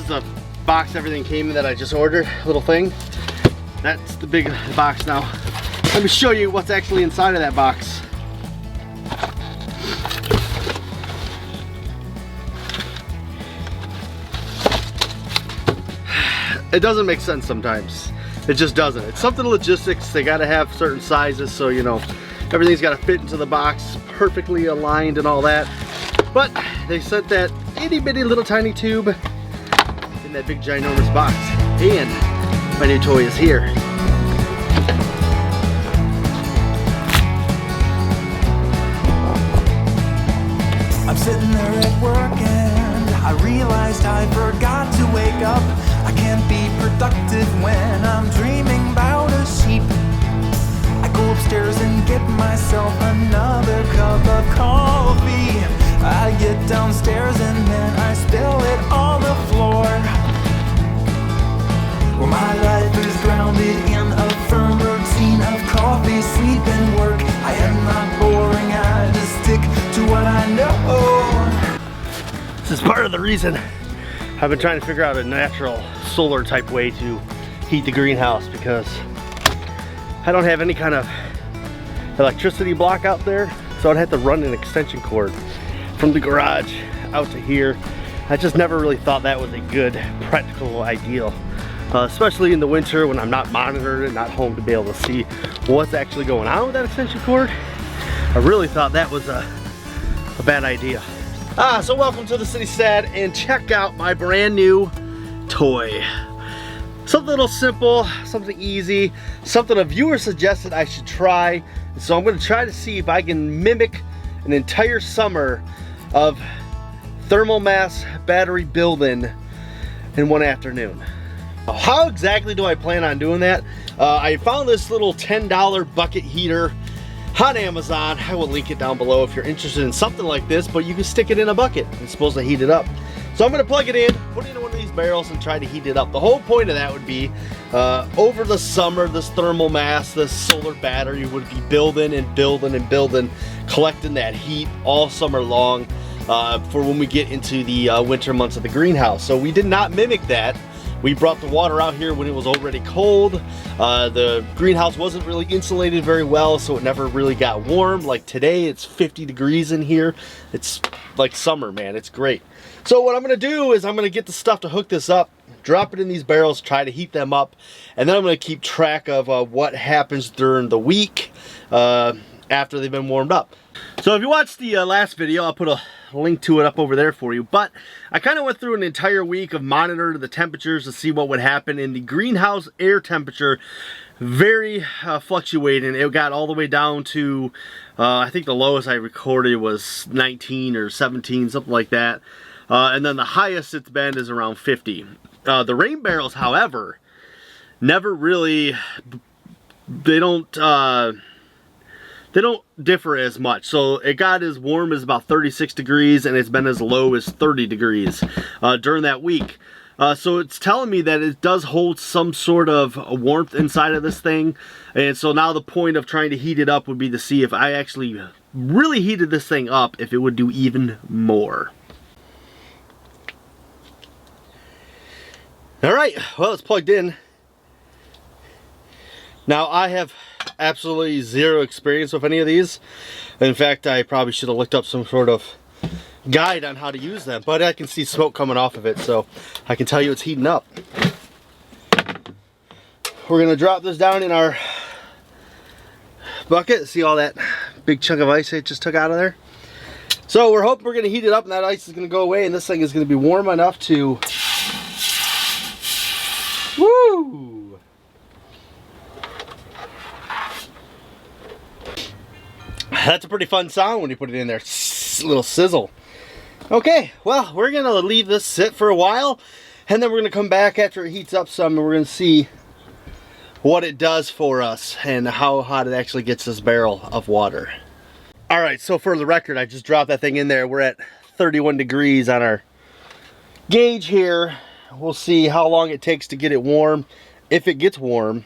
is the box everything came in that I just ordered, little thing. That's the big box now. Let me show you what's actually inside of that box. It doesn't make sense sometimes. It just doesn't. It's something logistics. They gotta have certain sizes, so you know, everything's gotta fit into the box, perfectly aligned and all that. But they sent that itty bitty little tiny tube in that big ginormous box. And my new toy is here. I'm sitting there at work and I realized I forgot to wake up. I can't be productive when I'm dreaming about a sheep. I go upstairs and get myself another cup of coffee. I get downstairs and then I spill it on the floor. Well, my life is grounded in a firm routine of coffee, sleep and work. I am not boring, I just stick to what I know. This is part of the reason I've been trying to figure out a natural solar type way to heat the greenhouse, because I don't have any kind of electricity block out there, so I'd have to run an extension cord from the garage out to here. I just never really thought that was a good practical ideal, especially in the winter when I'm not monitored and not home to be able to see what's actually going on with that extension cord. I really thought that was a bad idea. So welcome to the Citystead, and check out my brand new toy. Something a little simple, something easy, something a viewer suggested I should try. So I'm going to try to see if I can mimic an entire summer of thermal mass battery building in one afternoon. How exactly do I plan on doing that? I found this little $10 bucket heater on Amazon. I will link it down below if you're interested in something like this, but you can stick it in a bucket. It's supposed to heat it up. So I'm going to plug it in, put it in one of these barrels and try to heat it up. The whole point of that would be over the summer, this thermal mass, this solar battery would be building and building and building, collecting that heat all summer long for when we get into the winter months of the greenhouse. So we did not mimic that. We brought the water out here when it was already cold. The greenhouse wasn't really insulated very well, so it never really got warm. Like today, it's 50 degrees in here. It's like summer, man. It's great. So what I'm gonna do is I'm gonna get the stuff to hook this up, drop it in these barrels, try to heat them up, and then I'm gonna keep track of what happens during the week after they've been warmed up. So if you watched the last video, I'll put a link to it up over there for you, but I kind of went through an entire week of monitoring the temperatures to see what would happen in the greenhouse air temperature. Very fluctuating. It got all the way down to I think the lowest I recorded was 19 or 17, something like that, and then the highest it's been is around 50. The rain barrels, however, never really, they don't differ as much. So it got as warm as about 36 degrees and it's been as low as 30 degrees during that week. So it's telling me that it does hold some sort of warmth inside of this thing. And so now the point of trying to heat it up would be to see if I actually really heated this thing up, if it would do even more. All right, well, it's plugged in. Now I have absolutely zero experience with any of these. In fact, I probably should have looked up some sort of guide on how to use them, but I can see smoke coming off of it, so I can tell you it's heating up. We're gonna drop this down in our bucket. See all that big chunk of ice I just took out of there? So we're hoping we're gonna heat it up and that ice is gonna go away and this thing is gonna be warm enough to, woo! That's a pretty fun sound when you put it in there. A little sizzle. Okay, well, we're gonna leave this sit for a while and then we're gonna come back after it heats up some and we're gonna see what it does for us and how hot it actually gets this barrel of water. All right, so for the record, I just dropped that thing in there. We're at 31 degrees on our gauge here. We'll see how long it takes to get it warm. If it gets warm,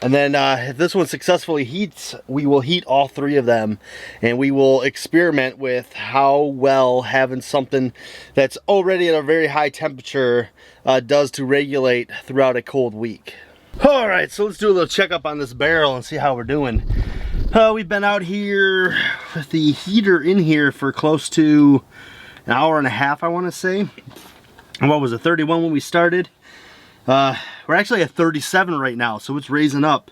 And then if this one successfully heats, we will heat all 3 of them, and we will experiment with how well having something that's already at a very high temperature does to regulate throughout a cold week. All right, so let's do a little checkup on this barrel and see how we're doing. We've been out here with the heater in here for close to an hour and a half, I want to say. And what was it, 31 when we started? We're actually at 37 right now, so it's raising up.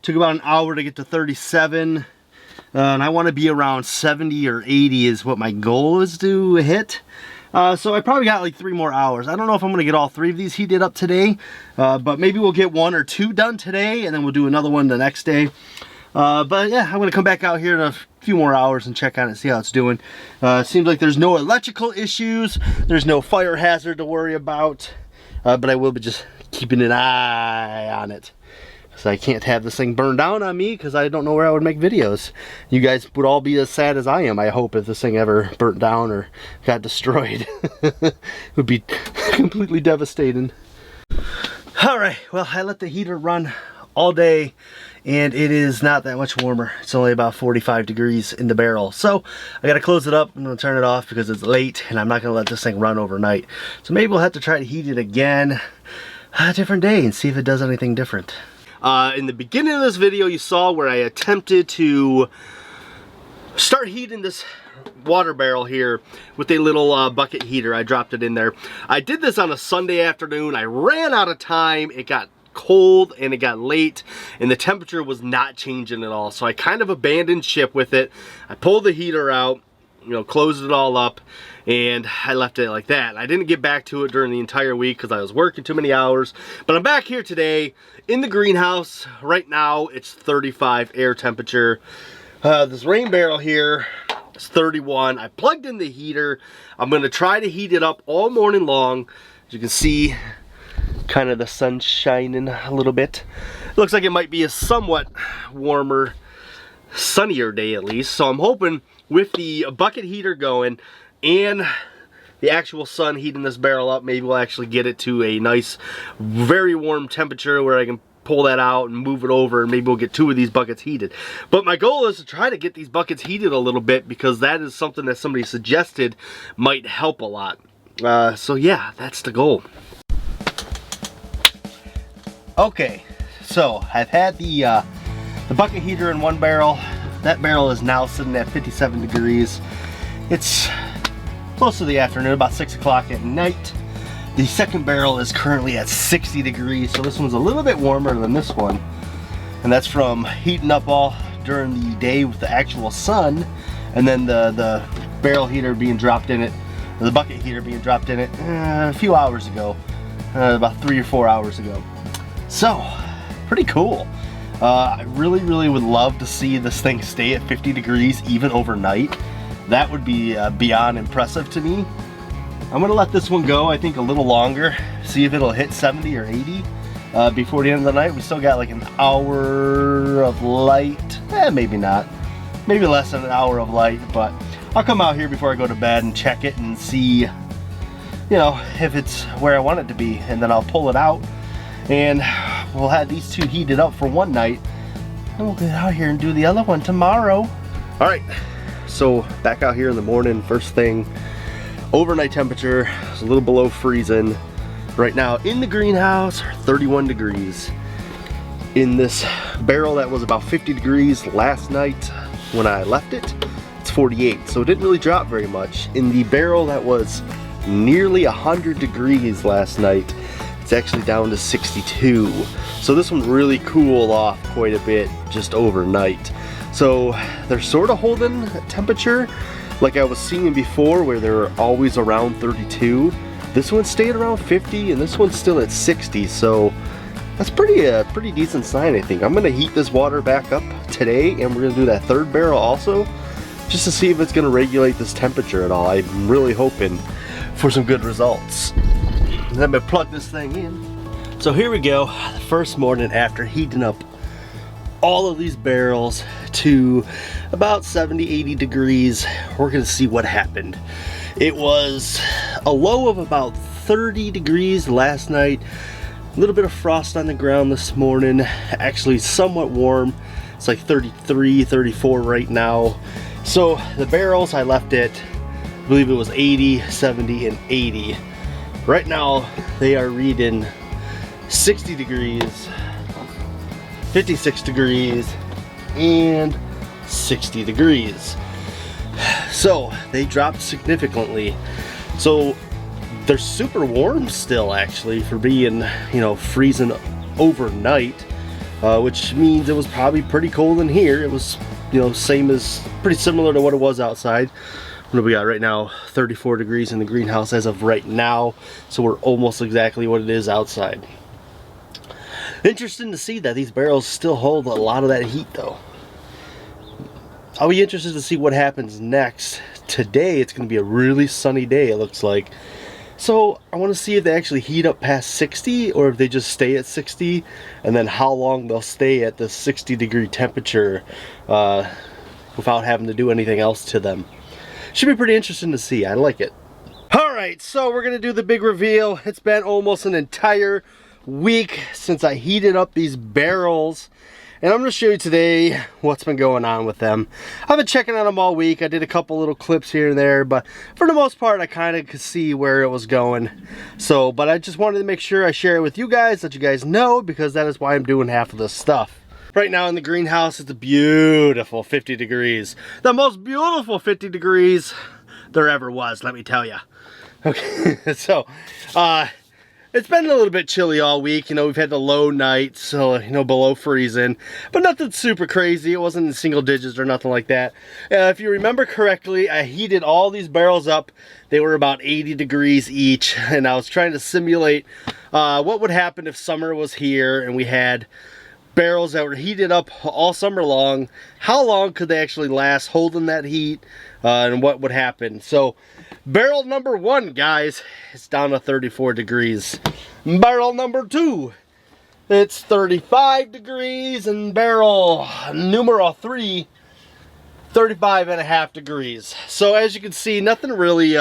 Took about an hour to get to 37, and I want to be around 70 or 80 is what my goal is to hit. So I probably got like 3 more hours. I don't know if I'm going to get all 3 of these heated up today, but maybe we'll get 1 or 2 done today, and then we'll do another one the next day. But yeah, I'm going to come back out here in a few more hours and check on it, see how it's doing. Seems like there's no electrical issues, there's no fire hazard to worry about, but I will be just keeping an eye on it. So I can't have this thing burn down on me because I don't know where I would make videos. You guys would all be as sad as I am, I hope, if this thing ever burnt down or got destroyed. It would be completely devastating. Alright, well, I let the heater run all day, and it is not that much warmer. It's only about 45 degrees in the barrel. So I gotta close it up. I'm gonna turn it off because it's late and I'm not gonna let this thing run overnight. So maybe we'll have to try to heat it again a different day and see if it does anything different. In the beginning of this video, you saw where I attempted to start heating this water barrel here with a little bucket heater. I dropped it in there. I did this on a Sunday afternoon. I ran out of time. It got cold and it got late and the temperature was not changing at all, so I kind of abandoned ship with it. I pulled the heater out, you know, closed it all up, and I left it like that. I didn't get back to it during the entire week because I was working too many hours, but I'm back here today in the greenhouse. Right now it's 35 air temperature. This rain barrel here is 31. I plugged in the heater. I'm going to try to heat it up all morning long. As you can see, kind of the sun shining a little bit. It looks like it might be a somewhat warmer, sunnier day at least. So I'm hoping with the bucket heater going and the actual sun heating this barrel up, maybe we'll actually get it to a nice, very warm temperature where I can pull that out and move it over, and maybe we'll get 2 of these buckets heated. But my goal is to try to get these buckets heated a little bit because that is something that somebody suggested might help a lot. So yeah, that's the goal. Okay, so I've had the bucket heater in one barrel. That barrel is now sitting at 57 degrees. It's close to the afternoon, about 6 o'clock at night. The second barrel is currently at 60 degrees, so this one's a little bit warmer than this one. And that's from heating up all during the day with the actual sun, and then the barrel heater being dropped in it, or the bucket heater being dropped in it a few hours ago, about 3 or 4 hours ago. So, pretty cool. I really would love to see this thing stay at 50 degrees even overnight. That would be beyond impressive to me. I'm gonna let this one go, I think, a little longer, see if it'll hit 70 or 80 before the end of the night. We still got like an hour of light. Maybe not. Maybe less than an hour of light, but I'll come out here before I go to bed and check it and see, you know, if it's where I want it to be, and then I'll pull it out. And we'll have these 2 heated up for one night, and we'll get out here and do the other one tomorrow. All right, so back out here in the morning, first thing. Overnight temperature is a little below freezing. Right now in the greenhouse, 31 degrees. In this barrel that was about 50 degrees last night when I left it, it's 48, so it didn't really drop very much. In the barrel that was nearly 100 degrees last night, it's actually down to 62. So this one really cooled off quite a bit just overnight. So they're sort of holding temperature like I was seeing before, where they're always around 32. This one stayed around 50 and this one's still at 60. So that's pretty decent sign, I think. I'm gonna heat this water back up today, and we're gonna do that 3rd barrel also, just to see if it's gonna regulate this temperature at all. I'm really hoping for some good results. Let me plug this thing in. So here we go, the first morning after heating up all of these barrels to about 70-80 degrees. We're gonna see what happened. It was a low of about 30 degrees last night. A little bit of frost on the ground this morning, actually somewhat warm. It's like 33, 34 right now. So the barrels I left it, I believe it was 80, 70, and 80. Right now they are reading 60 degrees, 56 degrees, and 60 degrees. So they dropped significantly. So they're super warm still, actually, for being, you know, freezing overnight, which means it was probably pretty cold in here. It was, you know, pretty similar to what it was outside. What do we got right now? 34 degrees in the greenhouse as of right now, so we're almost exactly what it is outside. Interesting to see that these barrels still hold a lot of that heat, though. I'll be interested to see what happens next. Today it's going to be a really sunny day, it looks like. So I want to see if they actually heat up past 60 or if they just stay at 60, and then how long they'll stay at the 60-degree temperature without having to do anything else to them. Should be pretty interesting to see. I like it. Alright, so we're going to do the big reveal. It's been almost an entire week since I heated up these barrels. And I'm going to show you today what's been going on with them. I've been checking on them all week. I did a couple little clips here and there, but for the most part, I kind of could see where it was going. So, but I just wanted to make sure I share it with you guys, let you guys know, because that is why I'm doing half of this stuff. Right now in the greenhouse, it's a beautiful 50 degrees. The most beautiful 50 degrees there ever was, let me tell you. Okay, so, it's been a little bit chilly all week. You know, we've had the low nights, so, you know, below freezing, but nothing super crazy. It wasn't in single digits or nothing like that. If you remember correctly, I heated all these barrels up. They were about 80 degrees each, and I was trying to simulate what would happen if summer was here and we had barrels that were heated up all summer long. How long could they actually last holding that heat, and what would happen? So barrel number 1, guys, it's down to 34 degrees. Barrel number 2, it's 35 degrees, and barrel numero 3, 35.5 degrees. So as you can see, nothing really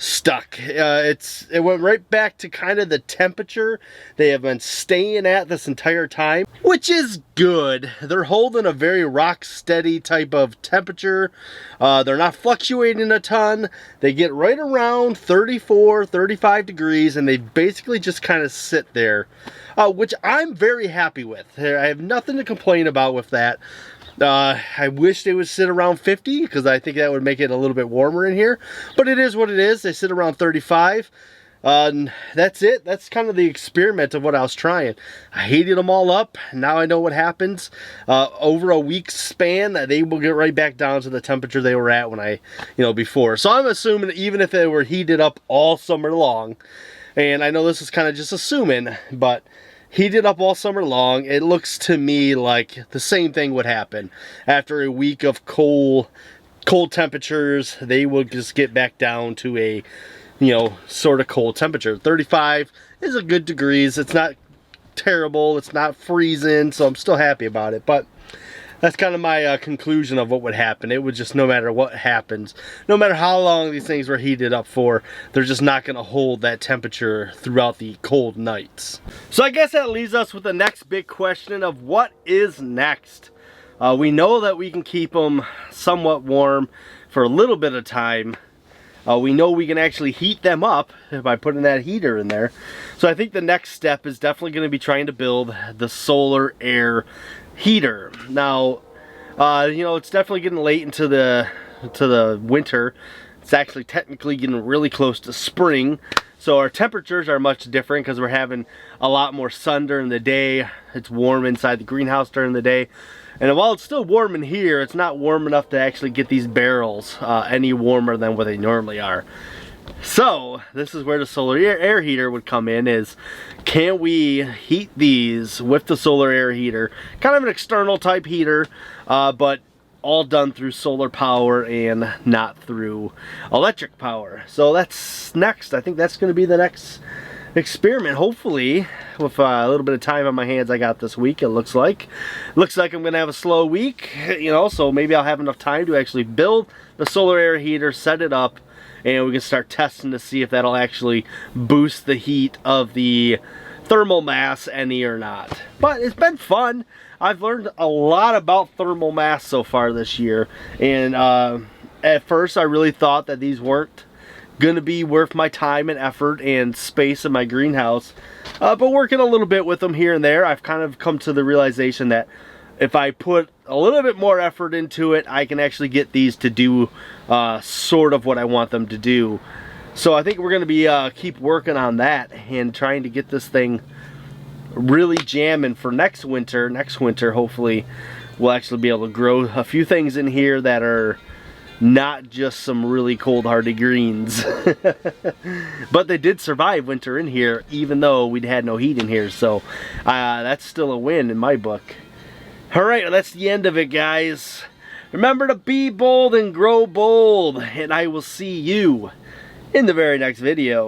stuck. It went right back to kind of the temperature they have been staying at this entire time, which is good. They're holding a very rock steady type of temperature. They're not fluctuating a ton. They get right around 34, 35 degrees, and they basically just kind of sit there, which I'm very happy with. I have nothing to complain about with that. I wish they would sit around 50, because I think that would make it a little bit warmer in here. But it is what it is. They sit around 35. And that's it. That's kind of the experiment of what I was trying. I heated them all up. Now I know what happens. Over a week's span, they will get right back down to the temperature they were at when before. So I'm assuming even if they were heated up all summer long, and I know this is kind of just assuming, but heated up all summer long, it looks to me like the same thing would happen. After a week of cold temperatures, they will just get back down to a, sort of cold temperature. 35 is a good degrees. It's not terrible. It's not freezing, so I'm still happy about it. But that's kind of my conclusion of what would happen. It would just, no matter what happens, no matter how long these things were heated up for, they're just not going to hold that temperature throughout the cold nights. So I guess that leaves us with the next big question of what is next. We know that we can keep them somewhat warm for a little bit of time. We know we can actually heat them up by putting that heater in there. So I think the next step is definitely going to be trying to build the solar air heater. Now, it's definitely getting late into the winter. It's actually technically getting really close to spring. So our temperatures are much different because we're having a lot more sun during the day. It's warm inside the greenhouse during the day. And while it's still warm in here, it's not warm enough to actually get these barrels any warmer than what they normally are. So this is where the solar air heater would come in, is can we heat these with the solar air heater? Kind of an external type heater, but all done through solar power and not through electric power. So that's next. I think that's going to be the next experiment, hopefully, with a little bit of time on my hands I got this week. It looks like I'm going to have a slow week, so maybe I'll have enough time to actually build the solar air heater, set it up, and we can start testing to see if that'll actually boost the heat of the thermal mass any or not. But it's been fun. I've learned a lot about thermal mass so far this year, and at first I really thought that these weren't gonna be worth my time and effort and space in my greenhouse, but working a little bit with them here and there, I've kind of come to the realization that if I put a little bit more effort into it, I can actually get these to do sort of what I want them to do. So I think we're going to be keep working on that and trying to get this thing really jamming for next winter. Next winter, hopefully, we'll actually be able to grow a few things in here that are not just some really cold hardy greens. But they did survive winter in here, even though we'd had no heat in here. So that's still a win in my book. Alright, that's the end of it, guys. Remember to be bold and grow bold, and I will see you in the very next video.